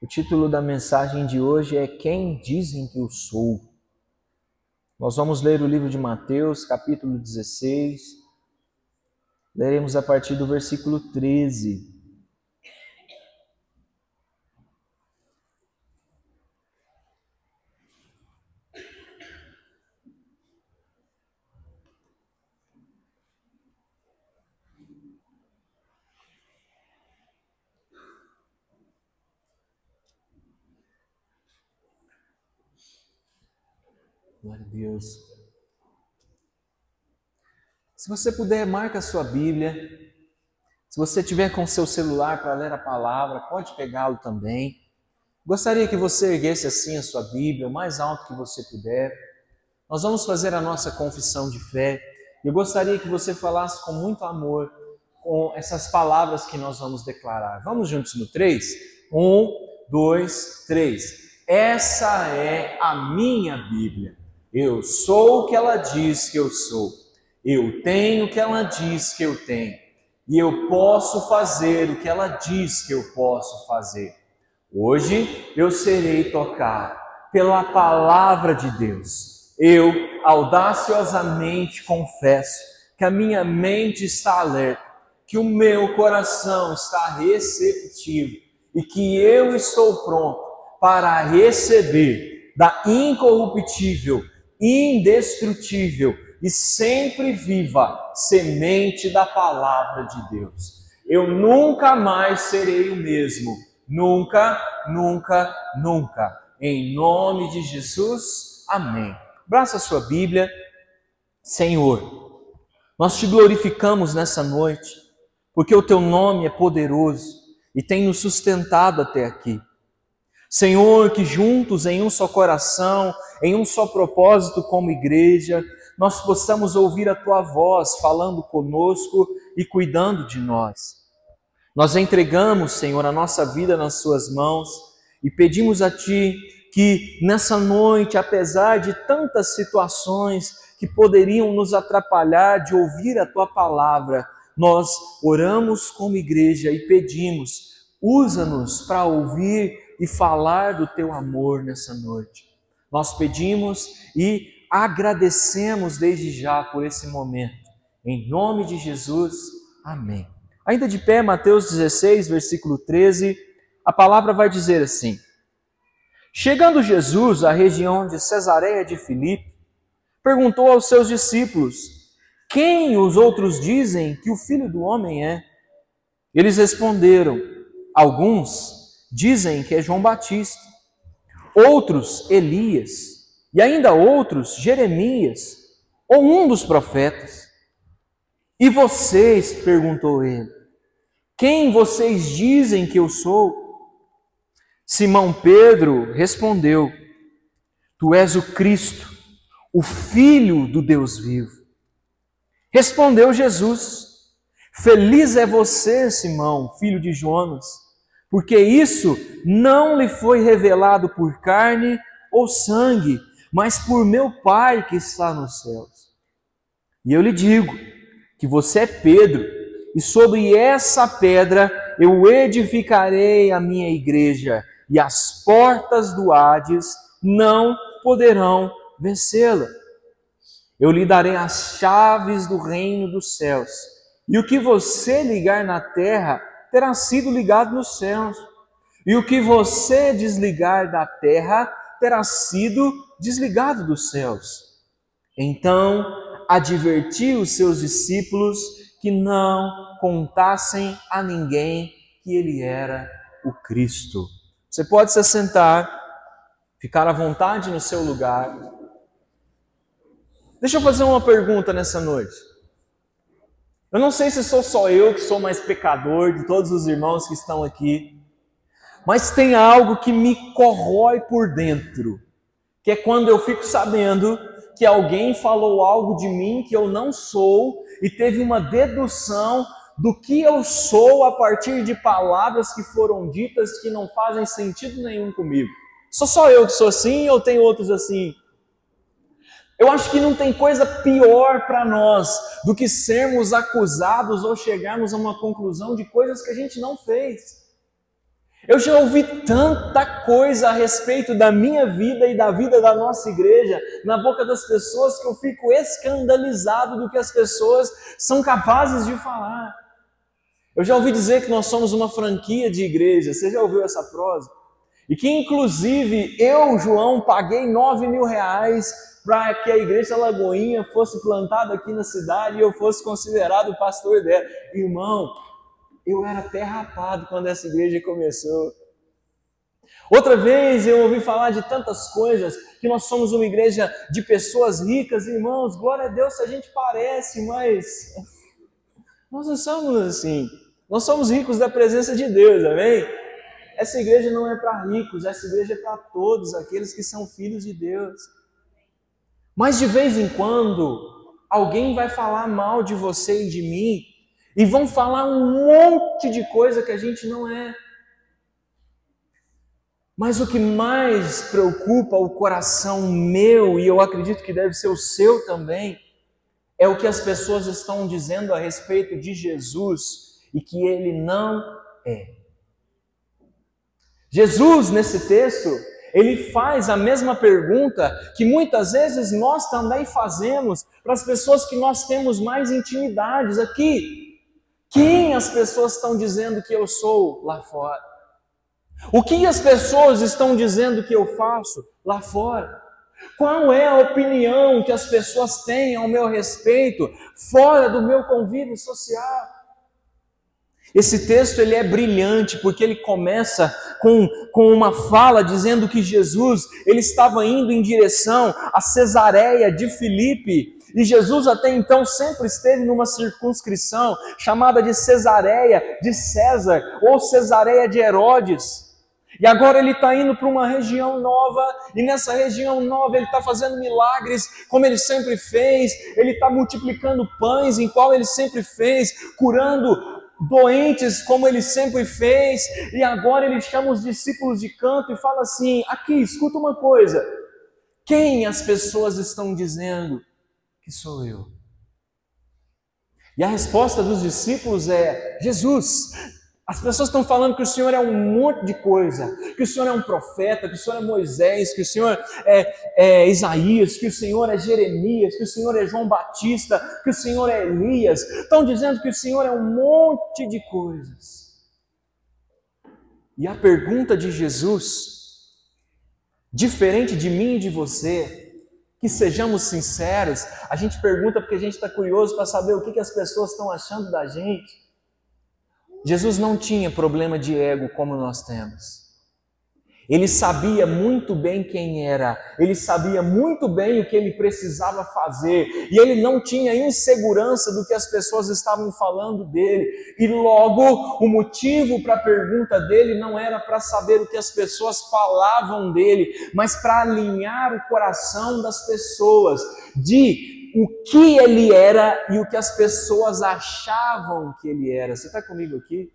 O título da mensagem de hoje é Quem Dizem que Eu Sou? Nós vamos ler o livro de Mateus, capítulo 16. Leremos a partir do versículo 13. Glória a Deus. Se você puder, marca a sua Bíblia. Se você tiver com o seu celular para ler a palavra, pode pegá-lo também. Gostaria que você erguesse assim a sua Bíblia, o mais alto que você puder. Nós vamos fazer a nossa confissão de fé. Eu gostaria que você falasse com muito amor com essas palavras que nós vamos declarar. Vamos juntos no 3? 1, 2, 3. Essa é a minha Bíblia. Eu sou o que ela diz que eu sou. Eu tenho o que ela diz que eu tenho. E eu posso fazer o que ela diz que eu posso fazer. Hoje eu serei tocado pela palavra de Deus. Eu audaciosamente confesso que a minha mente está alerta, que o meu coração está receptivo e que eu estou pronto para receber da incorruptível, indestrutível e sempre viva semente da palavra de Deus. Eu nunca mais serei o mesmo. Nunca, nunca, nunca. Em nome de Jesus, amém. Abraça a sua Bíblia. Senhor, nós te glorificamos nessa noite, porque o teu nome é poderoso e tem nos sustentado até aqui. Senhor, que juntos, em um só coração, em um só propósito como igreja, nós possamos ouvir a tua voz falando conosco e cuidando de nós. Nós entregamos, Senhor, a nossa vida nas suas mãos e pedimos a ti que nessa noite, apesar de tantas situações que poderiam nos atrapalhar de ouvir a tua palavra, nós oramos como igreja e pedimos, usa-nos para ouvir e falar do teu amor nessa noite. Nós pedimos e agradecemos desde já por esse momento. Em nome de Jesus, amém. Ainda de pé, Mateus 16, versículo 13, a palavra vai dizer assim: Chegando Jesus à região de Cesareia de Filipe, perguntou aos seus discípulos: Quem os outros dizem que o Filho do Homem é? Eles responderam: Alguns dizem que é João Batista, outros Elias, e ainda outros Jeremias, ou um dos profetas. E vocês, perguntou ele, quem vocês dizem que eu sou? Simão Pedro respondeu: Tu és o Cristo, o Filho do Deus vivo. Respondeu Jesus: Feliz é você, Simão, filho de Jonas, porque isso não lhe foi revelado por carne ou sangue, mas por meu Pai que está nos céus. E eu lhe digo que você é Pedro, e sobre essa pedra eu edificarei a minha igreja, e as portas do Hades não poderão vencê-la. Eu lhe darei as chaves do reino dos céus, e o que você ligar na terra terá sido ligado nos céus, e o que você desligar da terra terá sido desligado dos céus. Então adverti os seus discípulos que não contassem a ninguém que ele era o Cristo. Você pode se assentar, ficar à vontade no seu lugar. Deixa eu fazer uma pergunta nessa noite. Eu não sei se sou só eu que sou mais pecador de todos os irmãos que estão aqui, mas tem algo que me corrói por dentro, que é quando eu fico sabendo que alguém falou algo de mim que eu não sou e teve uma dedução do que eu sou a partir de palavras que foram ditas que não fazem sentido nenhum comigo. Sou só eu que sou assim ou tem outros assim? Eu acho que não tem coisa pior para nós do que sermos acusados ou chegarmos a uma conclusão de coisas que a gente não fez. Eu já ouvi tanta coisa a respeito da minha vida e da vida da nossa igreja na boca das pessoas que eu fico escandalizado do que as pessoas são capazes de falar. Eu já ouvi dizer que nós somos uma franquia de igreja. Você já ouviu essa prosa? E que inclusive eu, João, paguei R$9.000 para que a igreja Lagoinha fosse plantada aqui na cidade e eu fosse considerado o pastor dela. Irmão, eu era até rapado quando essa igreja começou. Outra vez eu ouvi falar de tantas coisas, que nós somos uma igreja de pessoas ricas, irmãos, glória a Deus se a gente parece, mas nós não somos assim. Nós somos ricos da presença de Deus, amém? Essa igreja não é para ricos, essa igreja é para todos aqueles que são filhos de Deus. Mas de vez em quando, alguém vai falar mal de você e de mim, e vão falar um monte de coisa que a gente não é. Mas o que mais preocupa o coração meu, e eu acredito que deve ser o seu também, é o que as pessoas estão dizendo a respeito de Jesus e que ele não é. Jesus, nesse texto, ele faz a mesma pergunta que muitas vezes nós também fazemos para as pessoas que nós temos mais intimidades aqui. Quem as pessoas estão dizendo que eu sou lá fora? O que as pessoas estão dizendo que eu faço lá fora? Qual é a opinião que as pessoas têm ao meu respeito fora do meu convívio social? Esse texto ele é brilhante porque ele começa com uma fala dizendo que Jesus ele estava indo em direção a Cesareia de Filipe. E Jesus até então sempre esteve numa circunscrição chamada de Cesareia de César ou Cesareia de Herodes. E agora ele está indo para uma região nova, e nessa região nova ele está fazendo milagres como ele sempre fez, ele está multiplicando pães igual ele sempre fez, curando doentes como ele sempre fez, e agora ele chama os discípulos de canto e fala assim: aqui, escuta uma coisa, quem as pessoas estão dizendo que sou eu? E a resposta dos discípulos é: Jesus. As pessoas estão falando que o Senhor é um monte de coisa, que o Senhor é um profeta, que o Senhor é Moisés, que o Senhor é Isaías, que o Senhor é Jeremias, que o Senhor é João Batista, que o Senhor é Elias. Estão dizendo que o Senhor é um monte de coisas. E a pergunta de Jesus, diferente de mim e de você, que sejamos sinceros, a gente pergunta porque a gente está curioso para saber o que as pessoas estão achando da gente. Jesus não tinha problema de ego como nós temos. Ele sabia muito bem quem era, ele sabia muito bem o que ele precisava fazer, e ele não tinha insegurança do que as pessoas estavam falando dele. E logo, o motivo para a pergunta dele não era para saber o que as pessoas falavam dele, mas para alinhar o coração das pessoas de o que ele era e o que as pessoas achavam que ele era. Você está comigo aqui?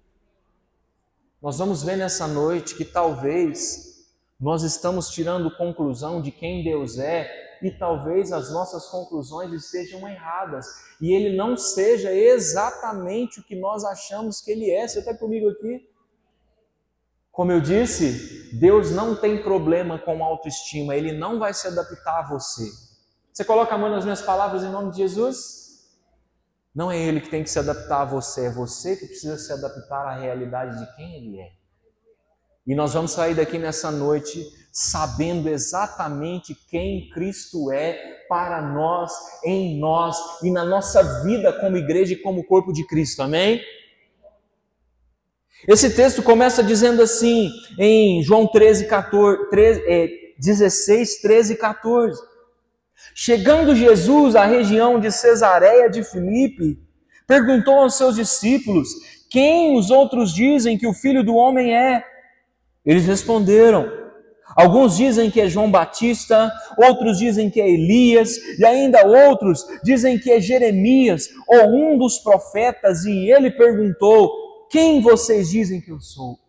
Nós vamos ver nessa noite que talvez nós estamos tirando conclusão de quem Deus é e talvez as nossas conclusões estejam erradas e ele não seja exatamente o que nós achamos que ele é. Você está comigo aqui? Como eu disse, Deus não tem problema com autoestima, ele não vai se adaptar a você. Você coloca a mão nas minhas palavras em nome de Jesus? Não é Ele que tem que se adaptar a você, é você que precisa se adaptar à realidade de quem Ele é. E nós vamos sair daqui nessa noite sabendo exatamente quem Cristo é para nós, em nós e na nossa vida como igreja e como corpo de Cristo, amém? Esse texto começa dizendo assim, em João 16, 13 e 14. Chegando Jesus à região de Cesareia de Filipe, perguntou aos seus discípulos: quem os outros dizem que o Filho do Homem é? Eles responderam: alguns dizem que é João Batista, outros dizem que é Elias, e ainda outros dizem que é Jeremias, ou um dos profetas. E ele perguntou: quem vocês dizem que eu sou?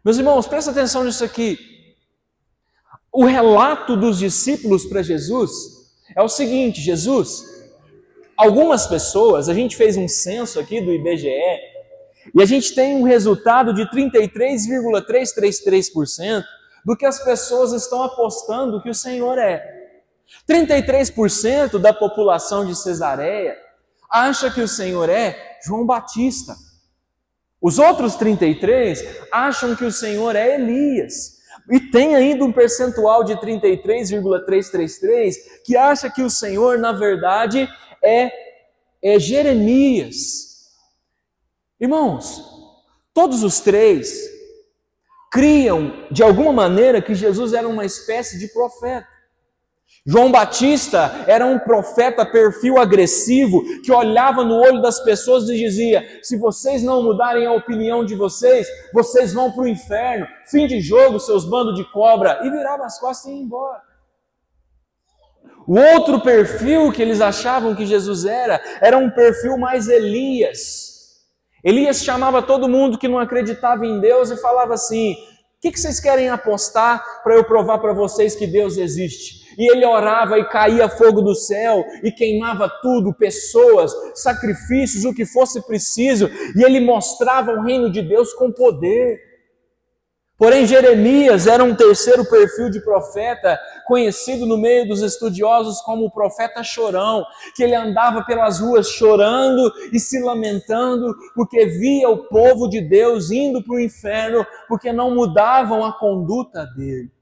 Meus irmãos, presta atenção nisso aqui. O relato dos discípulos para Jesus é o seguinte: Jesus, algumas pessoas, a gente fez um censo aqui do IBGE, E a gente tem um resultado de 33,333% do que as pessoas estão apostando que o Senhor é. 33% da população de Cesareia acha que o Senhor é João Batista. Os outros 33% acham que o Senhor é Elias. E tem ainda um percentual de 33,333% que acha que o Senhor, na verdade, é Jeremias. Irmãos, todos os três criam, de alguma maneira, que Jesus era uma espécie de profeta. João Batista era um profeta perfil agressivo, que olhava no olho das pessoas e dizia: se vocês não mudarem a opinião de vocês, vocês vão para o inferno, fim de jogo, seus bandos de cobra, e virava as costas e ia embora. O outro perfil que eles achavam que Jesus era um perfil mais Elias. Elias chamava todo mundo que não acreditava em Deus e falava assim: o que vocês querem apostar para eu provar para vocês que Deus existe? E ele orava e caía fogo do céu e queimava tudo, pessoas, sacrifícios, o que fosse preciso, e ele mostrava o reino de Deus com poder. Porém, Jeremias era um terceiro perfil de profeta, conhecido no meio dos estudiosos como o profeta chorão, que ele andava pelas ruas chorando e se lamentando, porque via o povo de Deus indo para o inferno, porque não mudavam a conduta dele.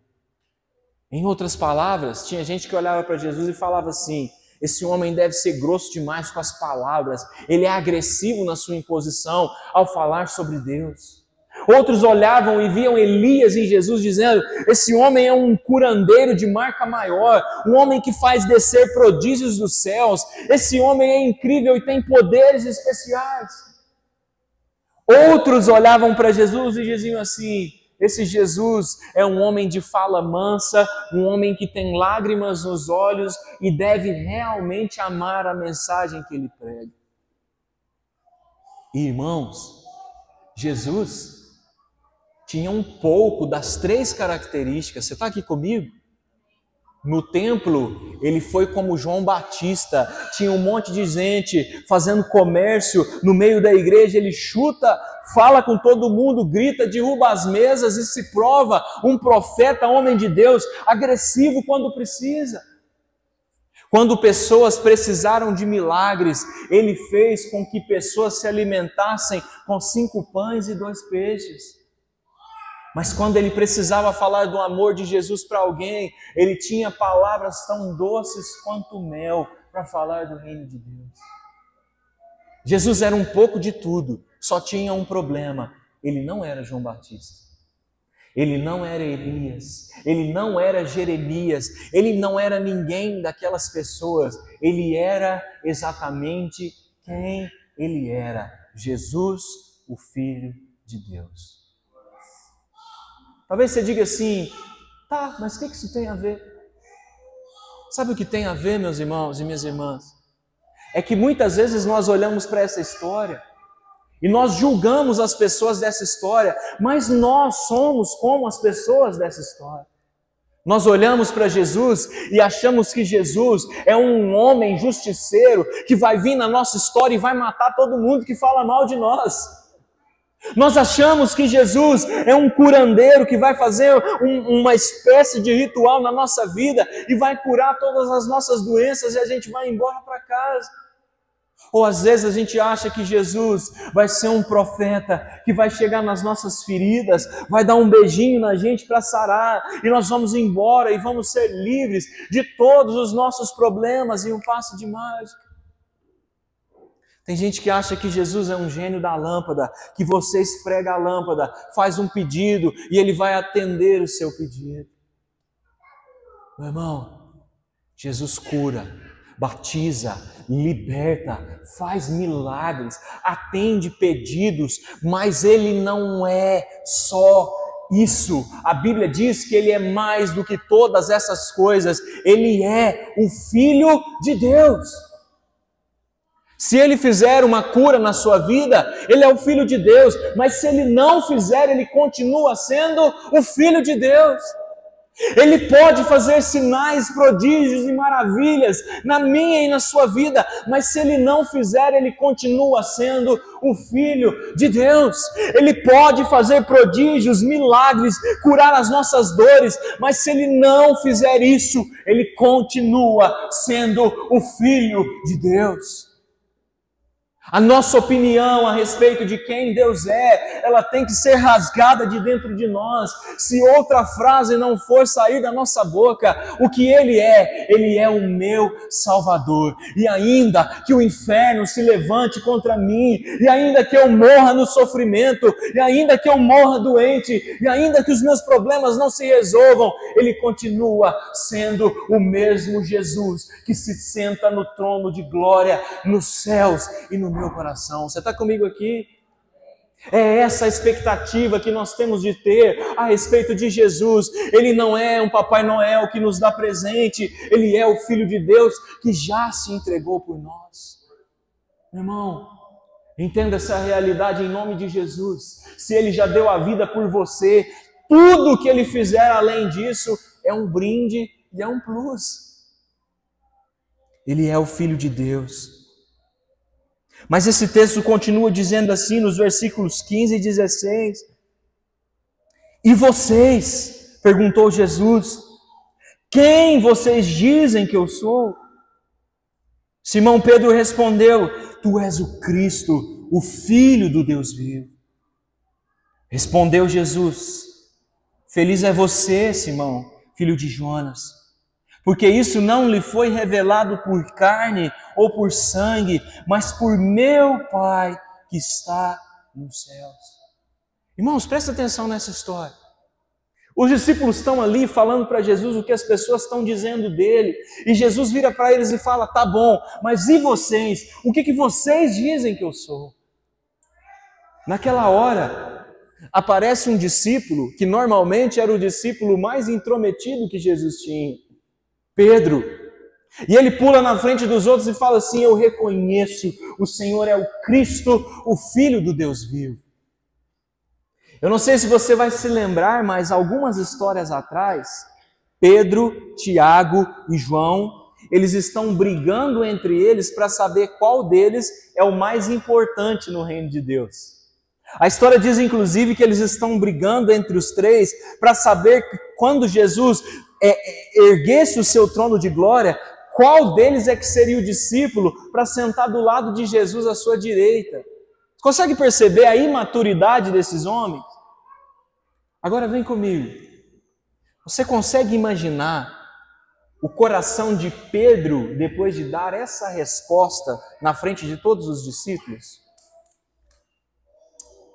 Em outras palavras, tinha gente que olhava para Jesus e falava assim: esse homem deve ser grosso demais com as palavras, ele é agressivo na sua imposição ao falar sobre Deus. Outros olhavam e viam Elias em Jesus dizendo: esse homem é um curandeiro de marca maior, um homem que faz descer prodígios dos céus, esse homem é incrível e tem poderes especiais. Outros olhavam para Jesus e diziam assim: esse Jesus é um homem de fala mansa, um homem que tem lágrimas nos olhos e deve realmente amar a mensagem que ele prega. Irmãos, Jesus tinha um pouco das três características. Você está aqui comigo? No templo, ele foi como João Batista, tinha um monte de gente fazendo comércio, no meio da igreja ele chuta, fala com todo mundo, grita, derruba as mesas e se prova um profeta, homem de Deus, agressivo quando precisa. Quando pessoas precisaram de milagres, ele fez com que pessoas se alimentassem com 5 pães e 2 peixes. Mas quando ele precisava falar do amor de Jesus para alguém, ele tinha palavras tão doces quanto mel para falar do reino de Deus. Jesus era um pouco de tudo, só tinha um problema: ele não era João Batista, ele não era Elias, ele não era Jeremias, ele não era ninguém daquelas pessoas, ele era exatamente quem ele era: Jesus, o Filho de Deus. Talvez você diga assim: tá, mas o que isso tem a ver? Sabe o que tem a ver, meus irmãos e minhas irmãs? É que muitas vezes nós olhamos para essa história e nós julgamos as pessoas dessa história, mas nós somos como as pessoas dessa história. Nós olhamos para Jesus e achamos que Jesus é um homem justiceiro que vai vir na nossa história e vai matar todo mundo que fala mal de nós. Nós achamos que Jesus é um curandeiro que vai fazer uma espécie de ritual na nossa vida e vai curar todas as nossas doenças e a gente vai embora para casa. Ou às vezes a gente acha que Jesus vai ser um profeta que vai chegar nas nossas feridas, vai dar um beijinho na gente para sarar e nós vamos embora e vamos ser livres de todos os nossos problemas em um passe de mágica. Tem gente que acha que Jesus é um gênio da lâmpada, que você esfrega a lâmpada, faz um pedido e ele vai atender o seu pedido. Meu irmão, Jesus cura, batiza, liberta, faz milagres, atende pedidos, mas ele não é só isso. A Bíblia diz que ele é mais do que todas essas coisas, ele é o Filho de Deus. Se ele fizer uma cura na sua vida, ele é o Filho de Deus, mas se ele não fizer, ele continua sendo o Filho de Deus. Ele pode fazer sinais, prodígios e maravilhas na minha e na sua vida, mas se Ele não fizer, Ele continua sendo o Filho de Deus. Ele pode fazer prodígios, milagres, curar as nossas dores, mas se Ele não fizer isso, Ele continua sendo o Filho de Deus. A nossa opinião a respeito de quem Deus é, ela tem que ser rasgada de dentro de nós. Se outra frase não for sair da nossa boca, o que Ele é o meu Salvador. E ainda que o inferno se levante contra mim, e ainda que eu morra no sofrimento, e ainda que eu morra doente, e ainda que os meus problemas não se resolvam, Ele continua sendo o mesmo Jesus que se senta no trono de glória nos céus e no meu coração. Você está comigo aqui? É essa a expectativa que nós temos de ter a respeito de Jesus. Ele não é um Papai Noel que nos dá presente, Ele é o Filho de Deus que já se entregou por nós. Meu irmão, entenda essa realidade em nome de Jesus. Se Ele já deu a vida por você, tudo que Ele fizer além disso é um brinde e é um plus. Ele é o Filho de Deus. Mas esse texto continua dizendo assim nos versículos 15 e 16. E vocês, perguntou Jesus, quem vocês dizem que eu sou? Simão Pedro respondeu, tu és o Cristo, o Filho do Deus vivo. Respondeu Jesus, feliz é você, Simão, filho de Jonas, porque isso não lhe foi revelado por carne ou por sangue, mas por meu Pai que está nos céus. Irmãos, presta atenção nessa história. Os discípulos estão ali falando para Jesus o que as pessoas estão dizendo dele, e Jesus vira para eles e fala, tá bom, mas e vocês? O que vocês dizem que eu sou? Naquela hora, aparece um discípulo, que normalmente era o discípulo mais intrometido que Jesus tinha, Pedro, e ele pula na frente dos outros e fala assim, eu reconheço, o Senhor é o Cristo, o Filho do Deus vivo. Eu não sei se você vai se lembrar, mas algumas histórias atrás, Pedro, Tiago e João, eles estão brigando entre eles para saber qual deles é o mais importante no reino de Deus. A história diz inclusive que eles estão brigando entre os três para saber que quando Jesus erguesse o seu trono de glória, qual deles é que seria o discípulo para sentar do lado de Jesus à sua direita. Consegue perceber a imaturidade desses homens? Agora vem comigo. Você consegue imaginar o coração de Pedro depois de dar essa resposta na frente de todos os discípulos?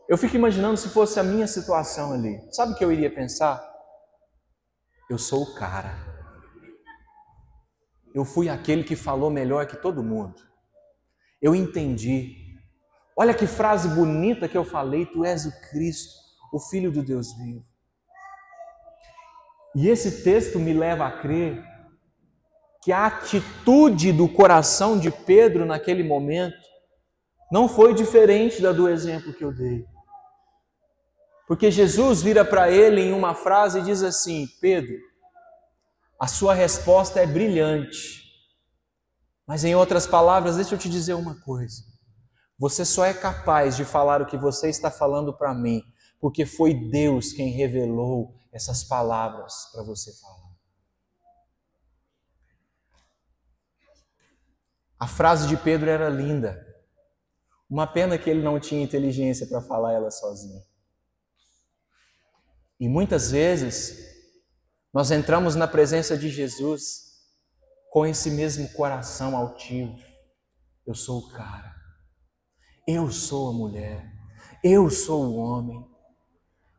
Eu fico imaginando se fosse a minha situação ali. Sabe o que eu iria pensar? Eu sou o cara. Eu fui aquele que falou melhor que todo mundo. Eu entendi. Olha que frase bonita que eu falei, tu és o Cristo, o Filho do Deus vivo. E esse texto me leva a crer que a atitude do coração de Pedro naquele momento não foi diferente da do exemplo que eu dei. Porque Jesus vira para ele em uma frase e diz assim, Pedro, a sua resposta é brilhante. Mas em outras palavras, deixa eu te dizer uma coisa. Você só é capaz de falar o que você está falando para mim, porque foi Deus quem revelou essas palavras para você falar. A frase de Pedro era linda. Uma pena que ele não tinha inteligência para falar ela sozinho. E muitas vezes, nós entramos na presença de Jesus com esse mesmo coração altivo. Eu sou o cara. Eu sou a mulher. Eu sou o homem.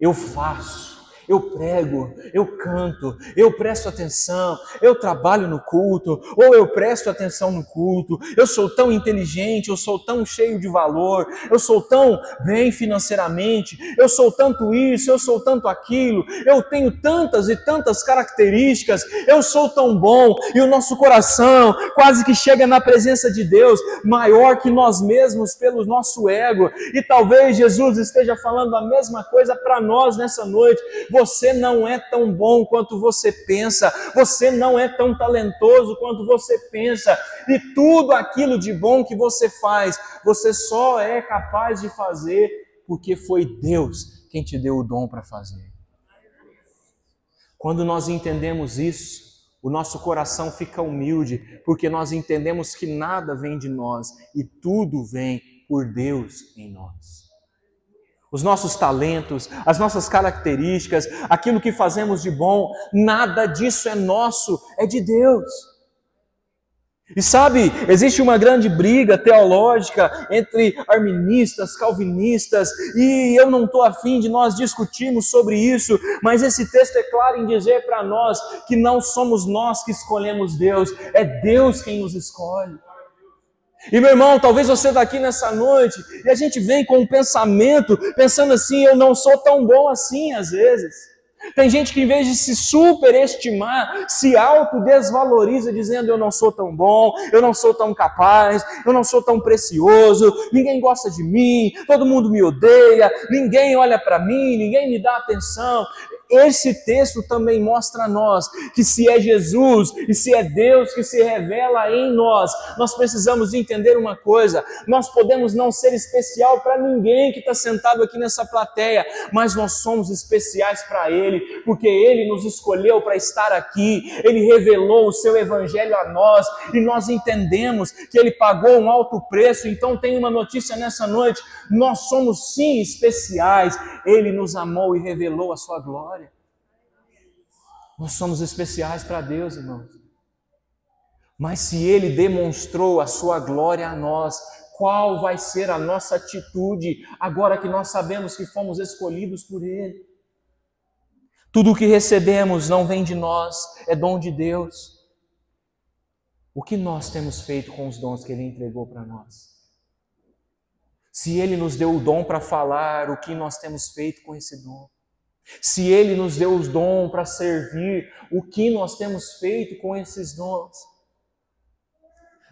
Eu faço. Eu prego, eu canto, eu presto atenção, eu trabalho no culto, ou eu presto atenção no culto, eu sou tão inteligente, eu sou tão cheio de valor, eu sou tão bem financeiramente, eu sou tanto isso, eu sou tanto aquilo, eu tenho tantas e tantas características, eu sou tão bom, e o nosso coração quase que chega na presença de Deus, maior que nós mesmos pelo nosso ego, e talvez Jesus esteja falando a mesma coisa para nós nessa noite. você não é tão bom quanto você pensa, você não é tão talentoso quanto você pensa, e tudo aquilo de bom que você faz, você só é capaz de fazer porque foi Deus quem te deu o dom para fazer. Quando nós entendemos isso, o nosso coração fica humilde, porque nós entendemos que nada vem de nós e tudo vem por Deus em nós. Os nossos talentos, as nossas características, aquilo que fazemos de bom, nada disso é nosso, é de Deus. E sabe, existe uma grande briga teológica entre arministas, calvinistas, e eu não estou afim de nós discutirmos sobre isso, mas esse texto é claro em dizer para nós que não somos nós que escolhemos Deus, é Deus quem nos escolhe. E meu irmão, talvez você está aqui nessa noite e a gente vem com um pensamento, pensando assim, eu não sou tão bom assim às vezes. Tem gente que em vez de se superestimar, se autodesvaloriza dizendo eu não sou tão bom, eu não sou tão capaz, eu não sou tão precioso, ninguém gosta de mim, todo mundo me odeia, ninguém olha para mim, ninguém me dá atenção. Esse texto também mostra a nós que se é Jesus e se é Deus que se revela em nós, nós precisamos entender uma coisa, nós podemos não ser especial para ninguém que está sentado aqui nessa plateia, mas nós somos especiais para Ele, porque Ele nos escolheu para estar aqui, Ele revelou o seu Evangelho a nós, e nós entendemos que Ele pagou um alto preço. Então tem uma notícia nessa noite, nós somos sim especiais, Ele nos amou e revelou a sua glória. Nós somos especiais para Deus, irmãos. Mas se Ele demonstrou a sua glória a nós, qual vai ser a nossa atitude agora que nós sabemos que fomos escolhidos por Ele? Tudo o que recebemos não vem de nós, é dom de Deus. O que nós temos feito com os dons que Ele entregou para nós? Se Ele nos deu o dom para falar, o que nós temos feito com esse dom? Se Ele nos deu os dons para servir, o que nós temos feito com esses dons?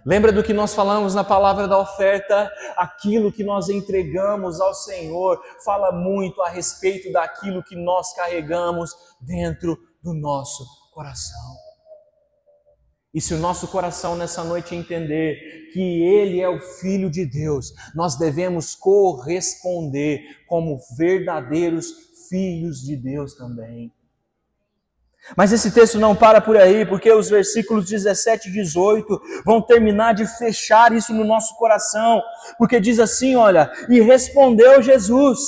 Lembra do que nós falamos na palavra da oferta? Aquilo que nós entregamos ao Senhor fala muito a respeito daquilo que nós carregamos dentro do nosso coração. E se o nosso coração nessa noite entender que Ele é o Filho de Deus, nós devemos corresponder como verdadeiros filhos de Deus também. Mas esse texto não para por aí, porque os versículos 17 e 18 vão terminar de fechar isso no nosso coração, porque diz assim, olha, e respondeu Jesus,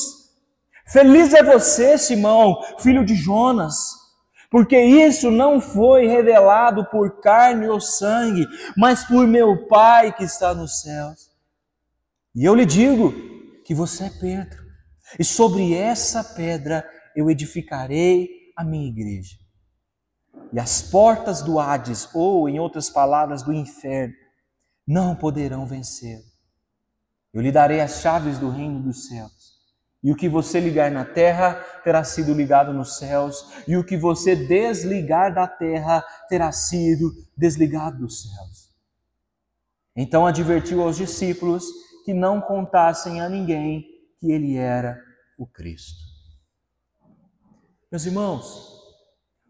feliz é você, Simão, filho de Jonas, porque isso não foi revelado por carne ou sangue, mas por meu Pai que está nos céus. E eu lhe digo que você é Pedro, e sobre essa pedra eu edificarei a minha igreja. E as portas do Hades, ou em outras palavras, do inferno, não poderão vencer. Eu lhe darei as chaves do reino dos céus. E o que você ligar na terra terá sido ligado nos céus, e o que você desligar da terra terá sido desligado dos céus. Então advertiu aos discípulos que não contassem a ninguém que Ele era o Cristo. Meus irmãos,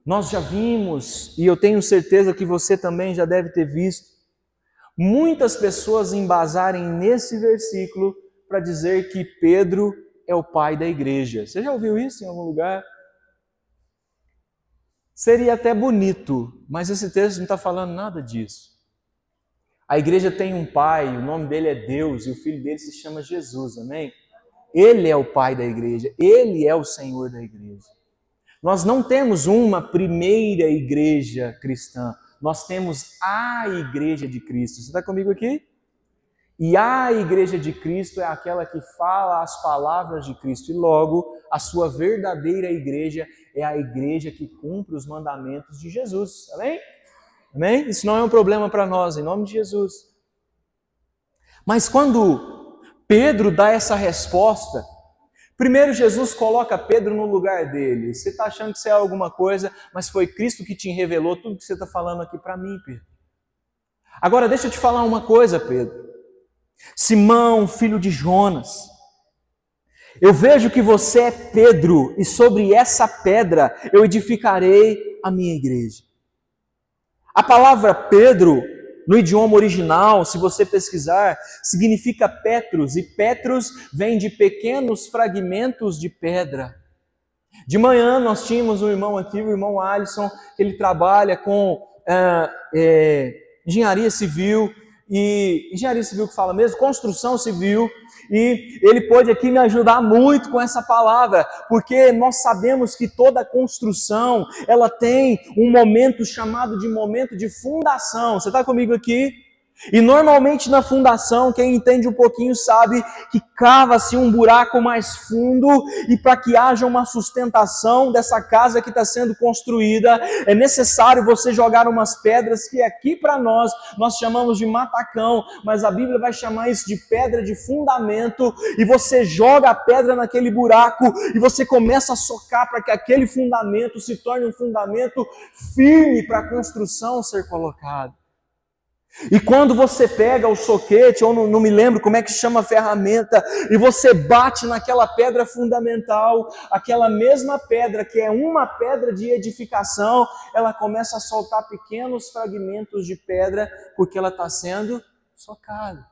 nós já vimos, e eu tenho certeza que você também já deve ter visto, muitas pessoas embasarem nesse versículo para dizer que Pedro é o pai da igreja. Você já ouviu isso em algum lugar? Seria até bonito, mas esse texto não está falando nada disso. A igreja tem um pai, o nome dele é Deus, e o filho dele se chama Jesus, amém? Ele é o pai da igreja, Ele é o Senhor da igreja. Nós não temos uma primeira igreja cristã, nós temos a igreja de Cristo. Você está comigo aqui? E a igreja de Cristo é aquela que fala as palavras de Cristo, e logo a sua verdadeira igreja é a igreja que cumpre os mandamentos de Jesus, amém? Amém? Isso não é um problema para nós, em nome de Jesus. Mas quando Pedro dá essa resposta, primeiro Jesus coloca Pedro no lugar dele. Você está achando que você é alguma coisa, mas foi Cristo que te revelou tudo que você está falando aqui para mim, Pedro. Agora deixa eu te falar uma coisa, Pedro. Simão, filho de Jonas, Eu vejo que você é Pedro, e sobre essa pedra eu edificarei a minha igreja. A palavra Pedro, no idioma original, se você pesquisar, significa Petros, e Petros vem de pequenos fragmentos de pedra. De manhã nós tínhamos um irmão aqui, o irmão Alisson, que ele trabalha com engenharia civil, e engenharia civil que fala mesmo, construção civil, e ele pôde aqui me ajudar muito com essa palavra, porque nós sabemos que toda construção, ela tem um momento chamado de momento de fundação. Você está comigo aqui? E normalmente na fundação, quem entende um pouquinho sabe que cava-se um buraco mais fundo, e para que haja uma sustentação dessa casa que está sendo construída, é necessário você jogar umas pedras que aqui para nós chamamos de matacão, mas a Bíblia vai chamar isso de pedra de fundamento, e você joga a pedra naquele buraco e você começa a socar para que aquele fundamento se torne um fundamento firme para a construção ser colocada. E quando você pega o soquete, ou não me lembro como é que chama a ferramenta, e você bate naquela pedra fundamental, aquela mesma pedra que é uma pedra de edificação, ela começa a soltar pequenos fragmentos de pedra, porque ela está sendo socada.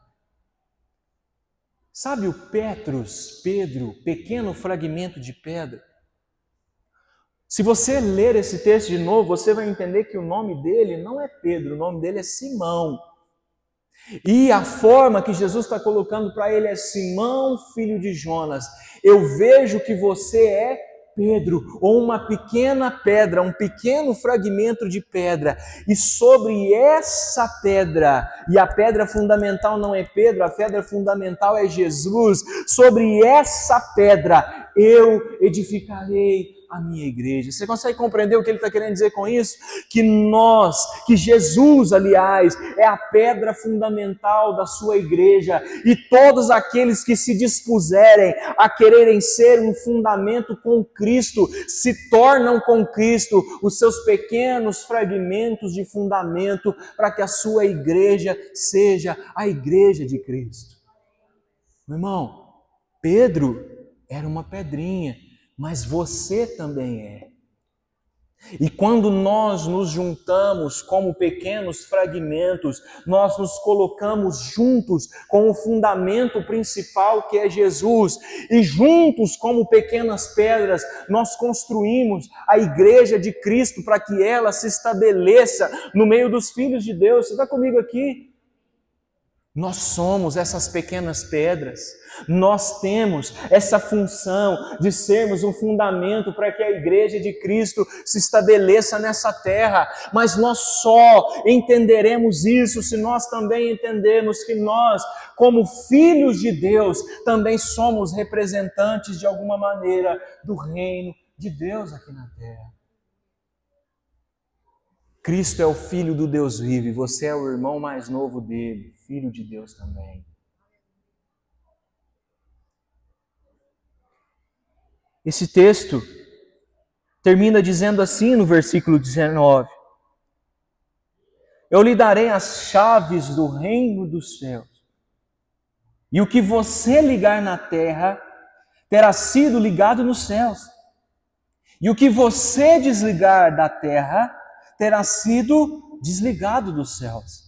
Sabe o Petros, Pedro, pequeno fragmento de pedra? Se você ler esse texto de novo, você vai entender que o nome dele não é Pedro, o nome dele é Simão. E a forma que Jesus está colocando para ele é: Simão, filho de Jonas, eu vejo que você é Pedro, ou uma pequena pedra, um pequeno fragmento de pedra, e sobre essa pedra, e a pedra fundamental não é Pedro, a pedra fundamental é Jesus, sobre essa pedra eu edificarei a minha igreja. Você consegue compreender o que ele está querendo dizer com isso? Que Jesus, aliás, é a pedra fundamental da sua igreja, e todos aqueles que se dispuserem a quererem ser um fundamento com Cristo, se tornam com Cristo os seus pequenos fragmentos de fundamento, para que a sua igreja seja a igreja de Cristo. Meu irmão, Pedro era uma pedrinha, mas você também é. E quando nós nos juntamos como pequenos fragmentos, nós nos colocamos juntos com o fundamento principal que é Jesus, e juntos como pequenas pedras, nós construímos a igreja de Cristo para que ela se estabeleça no meio dos filhos de Deus. Você está comigo aqui? Nós somos essas pequenas pedras, nós temos essa função de sermos um fundamento para que a igreja de Cristo se estabeleça nessa terra, mas nós só entenderemos isso se nós também entendermos que nós, como filhos de Deus, também somos representantes de alguma maneira do reino de Deus aqui na terra. Cristo é o Filho do Deus vivo, e você é o irmão mais novo dele, filho de Deus também. Esse texto termina dizendo assim no versículo 19: eu lhe darei as chaves do reino dos céus, e o que você ligar na terra terá sido ligado nos céus, e o que você desligar da terra terá sido desligado dos céus.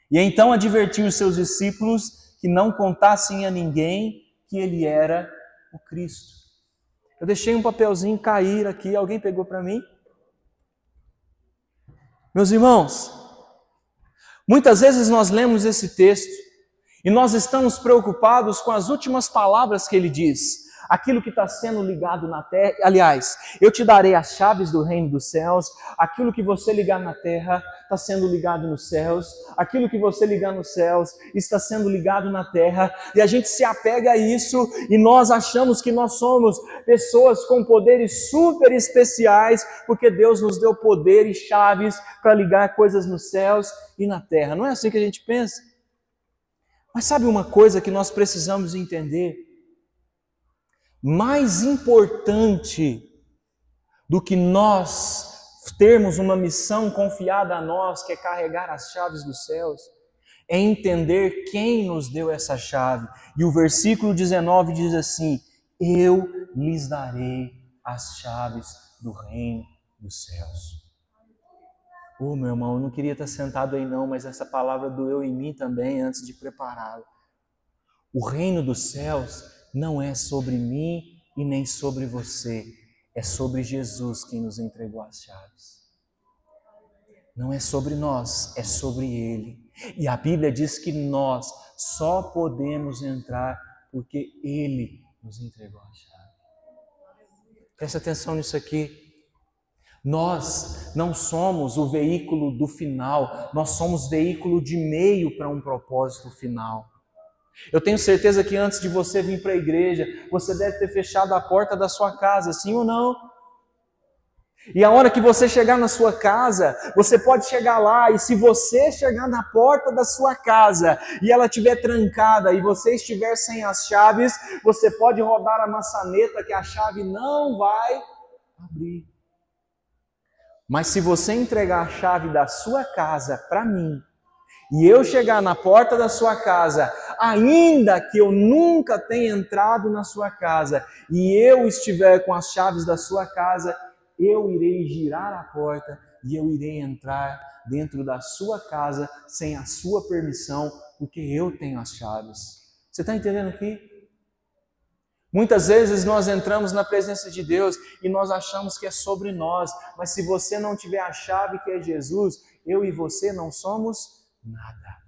E então advertiu os seus discípulos que não contassem a ninguém que ele era o Cristo. Eu deixei um papelzinho cair aqui, alguém pegou para mim? Meus irmãos, muitas vezes nós lemos esse texto e nós estamos preocupados com as últimas palavras que ele diz. Aquilo que está sendo ligado na terra, aliás, eu te darei as chaves do reino dos céus, aquilo que você ligar na terra está sendo ligado nos céus, aquilo que você ligar nos céus está sendo ligado na terra, e a gente se apega a isso, e nós achamos que nós somos pessoas com poderes super especiais, porque Deus nos deu poder e chaves para ligar coisas nos céus e na terra. Não é assim que a gente pensa? Mas sabe uma coisa que nós precisamos entender? Mais importante do que nós termos uma missão confiada a nós, que é carregar as chaves dos céus, é entender quem nos deu essa chave. E o versículo 19 diz assim: eu lhes darei as chaves do reino dos céus. Meu irmão, eu não queria estar sentado aí não, mas essa palavra doeu em mim também antes de prepará-la. O reino dos céus não é sobre mim e nem sobre você. É sobre Jesus quem nos entregou as chaves. Não é sobre nós, é sobre Ele. E a Bíblia diz que nós só podemos entrar porque Ele nos entregou a chave. Presta atenção nisso aqui. Nós não somos o veículo do final, nós somos veículo de meio para um propósito final. Eu tenho certeza que antes de você vir para a igreja, você deve ter fechado a porta da sua casa, sim ou não? E a hora que você chegar na sua casa, você pode chegar lá e se você chegar na porta da sua casa e ela estiver trancada e você estiver sem as chaves, você pode rodar a maçaneta que a chave não vai abrir. Mas se você entregar a chave da sua casa para mim, e eu chegar na porta da sua casa, ainda que eu nunca tenha entrado na sua casa, e eu estiver com as chaves da sua casa, eu irei girar a porta e eu irei entrar dentro da sua casa sem a sua permissão, porque eu tenho as chaves. Você está entendendo aqui? Muitas vezes nós entramos na presença de Deus e nós achamos que é sobre nós, mas se você não tiver a chave que é Jesus, eu e você não somos nada.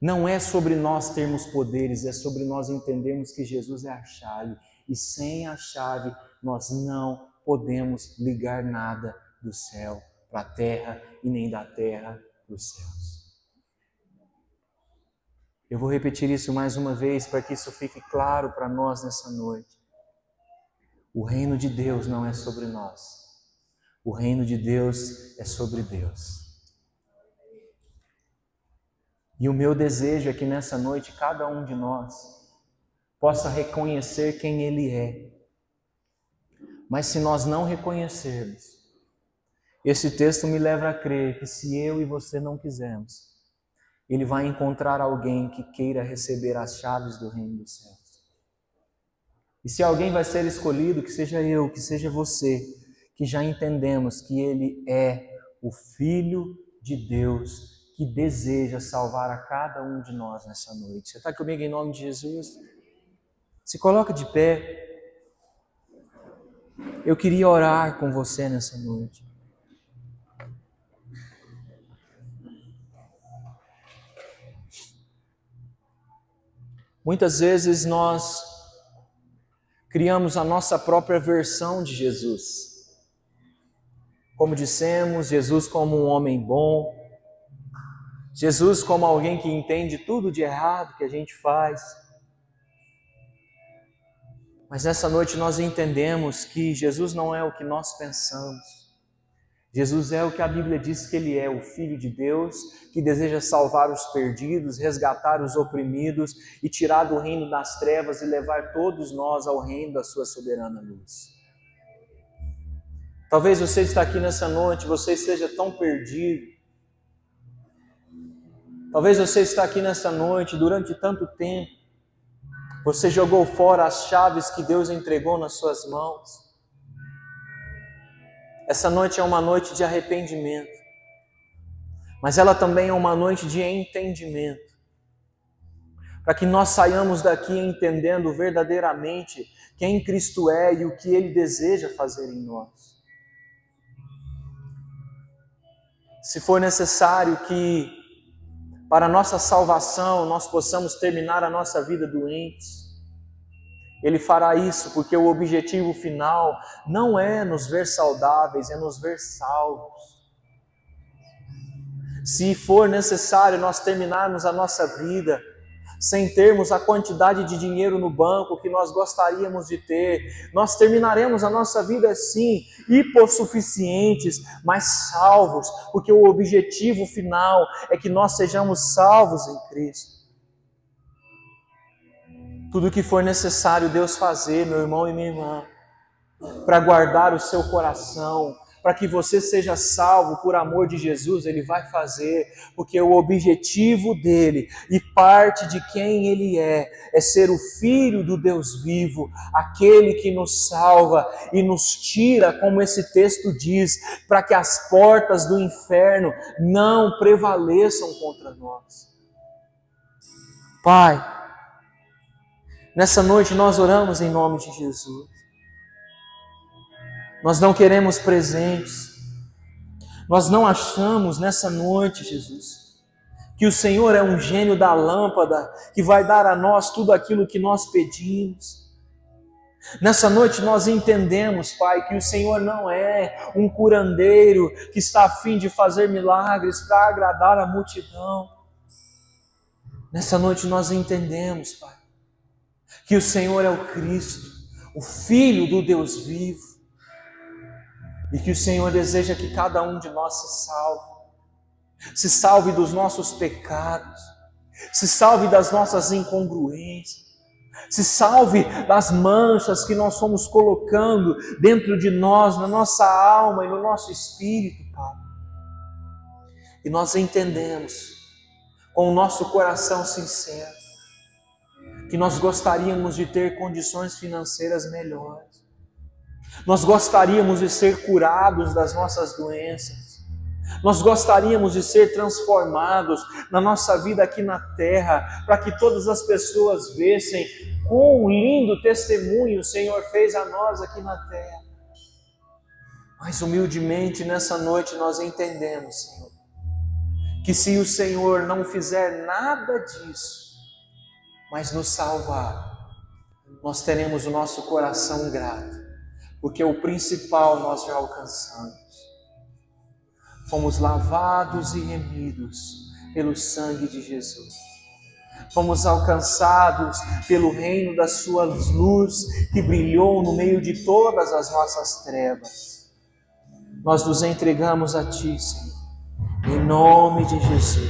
Não é sobre nós termos poderes, é sobre nós entendermos que Jesus é a chave. E sem a chave nós não podemos ligar nada do céu para a terra e nem da terra para os céus. Eu vou repetir isso mais uma vez para que isso fique claro para nós nessa noite. O reino de Deus não é sobre nós. O reino de Deus é sobre Deus. E o meu desejo é que nessa noite cada um de nós possa reconhecer quem Ele é. Mas se nós não reconhecermos, esse texto me leva a crer que se eu e você não quisermos, Ele vai encontrar alguém que queira receber as chaves do reino dos céus. E se alguém vai ser escolhido, que seja eu, que seja você, que já entendemos que Ele é o Filho de Deus, que deseja salvar a cada um de nós nessa noite. Você está comigo em nome de Jesus? Se coloca de pé. Eu queria orar com você nessa noite. Muitas vezes nós criamos a nossa própria versão de Jesus. Como dissemos, Jesus como um homem bom, Jesus como alguém que entende tudo de errado que a gente faz. Mas nessa noite nós entendemos que Jesus não é o que nós pensamos. Jesus é o que a Bíblia diz que Ele é, o Filho de Deus, que deseja salvar os perdidos, resgatar os oprimidos e tirar do reino das trevas e levar todos nós ao reino da sua soberana luz. Talvez você está aqui nessa noite, você esteja tão perdido. Talvez você está aqui nessa noite durante tanto tempo. Você jogou fora as chaves que Deus entregou nas suas mãos. Essa noite é uma noite de arrependimento, mas ela também é uma noite de entendimento, para que nós saiamos daqui entendendo verdadeiramente quem Cristo é e o que Ele deseja fazer em nós. Se for necessário que para a nossa salvação nós possamos terminar a nossa vida doentes, Ele fará isso porque o objetivo final não é nos ver saudáveis, é nos ver salvos. Se for necessário nós terminarmos a nossa vida sem termos a quantidade de dinheiro no banco que nós gostaríamos de ter, nós terminaremos a nossa vida assim, hipossuficientes, mas salvos, porque o objetivo final é que nós sejamos salvos em Cristo. Tudo o que for necessário Deus fazer, meu irmão e minha irmã, para guardar o seu coração, para que você seja salvo por amor de Jesus, Ele vai fazer, porque o objetivo dele e parte de quem Ele é ser o Filho do Deus vivo, aquele que nos salva e nos tira, como esse texto diz, para que as portas do inferno não prevaleçam contra nós. Pai, nessa noite nós oramos em nome de Jesus. Nós não queremos presentes. Nós não achamos nessa noite, Jesus, que o Senhor é um gênio da lâmpada que vai dar a nós tudo aquilo que nós pedimos. Nessa noite nós entendemos, Pai, que o Senhor não é um curandeiro que está a fim de fazer milagres para agradar a multidão. Nessa noite nós entendemos, Pai, que o Senhor é o Cristo, o Filho do Deus vivo, e que o Senhor deseja que cada um de nós se salve dos nossos pecados, se salve das nossas incongruências, se salve das manchas que nós fomos colocando dentro de nós, na nossa alma e no nosso espírito, Pai. E nós entendemos, com o nosso coração sincero, que nós gostaríamos de ter condições financeiras melhores. Nós gostaríamos de ser curados das nossas doenças. Nós gostaríamos de ser transformados na nossa vida aqui na terra, para que todas as pessoas vissem quão lindo testemunho o Senhor fez a nós aqui na terra. Mas humildemente nessa noite nós entendemos, Senhor, que se o Senhor não fizer nada disso, mas nos salvar, nós teremos o nosso coração grato, porque o principal nós já alcançamos. Fomos lavados e remidos pelo sangue de Jesus. Fomos alcançados pelo reino da sua luz que brilhou no meio de todas as nossas trevas. Nós nos entregamos a Ti, Senhor, em nome de Jesus.